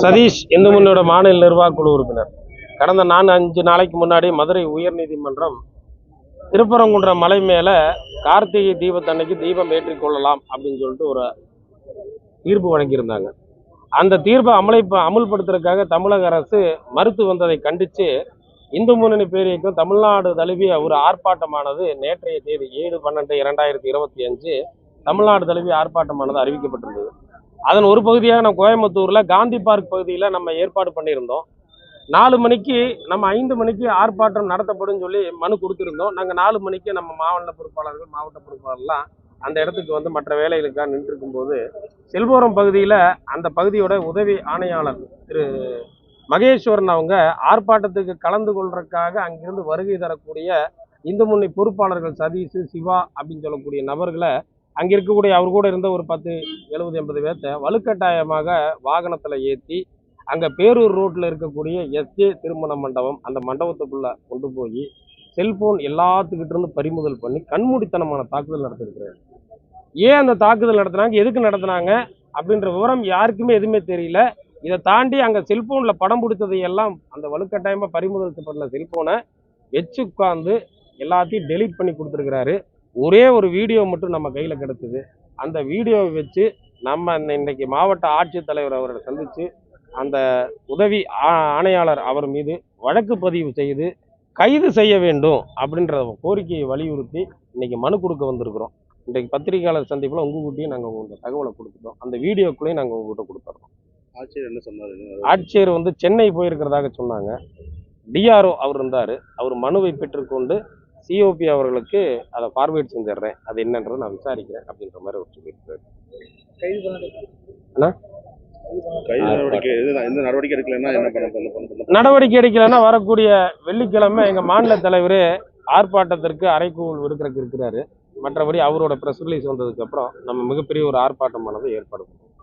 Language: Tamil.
சதீஷ் இந்து முன்னோட மாநில நிர்வாக குழு உறுப்பினர். கடந்த 4-5 நாளைக்கு முன்னாடி மதுரை உயர்நீதிமன்றம் திருப்பரங்குன்றம் மலை மேல கார்த்திகை தீபத்தன்னைக்கு தீபம் ஏற்றிக் கொள்ளலாம் அப்படின்னு சொல்லிட்டு ஒரு தீர்ப்பு வழங்கியிருந்தாங்க. அந்த தீர்ப்பை அமுல்படுத்துறதுக்காக தமிழக அரசு மறுத்து வந்ததை கண்டித்து இந்து முன்னணி பேரியக்கம் தமிழ்நாடு தழுவிய ஒரு ஆர்ப்பாட்டமானது நேற்றைய தேதி 7/12/2025 தமிழ்நாடு தழுவிய ஆர்ப்பாட்டமானது அறிவிக்கப்பட்டிருந்தது. அதன் ஒரு பகுதியாக நம்ம கோயம்புத்தூர்ல காந்தி பார்க் பகுதியில் நம்ம ஏற்பாடு பண்ணியிருந்தோம். 4 மணிக்கு நம்ம 5 மணிக்கு ஆர்ப்பாட்டம் நடத்தப்படும் சொல்லி மனு கொடுத்துருந்தோம். நாங்கள் 4 மணிக்கு நம்ம மாவட்ட பொறுப்பாளர்லாம் அந்த இடத்துக்கு வந்து மற்ற வேலைகளுக்காக நின்று இருக்கும்போது செல்வரம் பகுதியில் அந்த பகுதியோட உதவி ஆணையாளர் திரு மகேஸ்வரன் அவங்க ஆர்ப்பாட்டத்துக்கு கலந்து கொள்றதுக்காக அங்கிருந்து வருகை தரக்கூடிய இந்து முன்னணி பொறுப்பாளர்கள் சதீஷ், சிவா அப்படின்னு சொல்லக்கூடிய நபர்களை அங்கே இருக்கக்கூடிய அவர் கூட இருந்த ஒரு 10-70-80 பேர்த்த வலுக்கட்டாயமாக வாகனத்தில் ஏற்றி அங்கே பேரூர் ரோட்டில் இருக்கக்கூடிய எஸ்ஏ திருமண மண்டபம் அந்த மண்டபத்துக்குள்ளே கொண்டு போய் செல்ஃபோன் எல்லாத்துக்கிட்ட இருந்து பறிமுதல் பண்ணி கண்மூடித்தனமான தாக்குதல் நடத்திருக்கிறாரு. ஏன் அந்த தாக்குதல் நடத்தினாங்க, எதுக்கு நடத்தினாங்க அப்படின்ற விவரம் யாருக்குமே எதுவுமே தெரியல. இதை தாண்டி அங்கே செல்ஃபோனில் படம் பிடித்ததையெல்லாம் அந்த வலுக்கட்டாயமாக பறிமுதல் பண்ண செல்ஃபோனை வச்சு உட்காந்து எல்லாத்தையும் டெலீட் பண்ணி கொடுத்துருக்கிறாரு. ஒரே ஒரு வீடியோ மட்டும் நம்ம கையில் கிடக்குது. அந்த வீடியோவை வச்சு நம்ம இன்னைக்கு மாவட்ட ஆட்சித்தலைவர் அவரை சந்தித்து அந்த உதவி ஆணையாளர் அவர் மீது வழக்கு பதிவு செய்து கைது செய்ய வேண்டும் அப்படின்ற கோரிக்கையை வலியுறுத்தி இன்னைக்கு மனு கொடுக்க வந்திருக்கிறோம். இன்றைக்கு பத்திரிகையாளர் சந்திப்பில் உங்ககிட்டையும் நாங்கள் உங்கள் தகவலை கொடுத்துட்டோம். அந்த வீடியோக்குள்ளேயும் நாங்கள் உங்ககிட்ட கொடுத்துட்றோம். ஆட்சியர் என்ன சொன்னார்? ஆட்சியர் வந்து சென்னை போயிருக்கிறதாக சொன்னாங்க. டிஆர்ஓ அவர் இருந்தார். அவர் மனுவை பெற்றுக்கொண்டு சிஓபி அவர்களுக்கு அதை ஃபார்வேர்ட் செஞ்சிடுறேன், அது என்னன்றதை நான் விசாரிக்கிறேன் அப்படின்ற மாதிரி அவர் சொல்லியிருக்காரு. நடவடிக்கை எடுக்கலைன்னா வரக்கூடிய வெள்ளிக்கிழமை எங்கள் மாநில தலைவர் ஆர்ப்பாட்டத்திற்கு அறைகூவல் விடுக்கிறதுக்கு இருக்கிறாரு. மற்றபடி அவரோட ப்ரெஸ் ரிலீஸ் வந்ததுக்கு அப்புறம் நம்ம மிகப்பெரிய ஒரு ஆர்ப்பாட்டமானது ஏற்பாடு பண்ணுவோம்.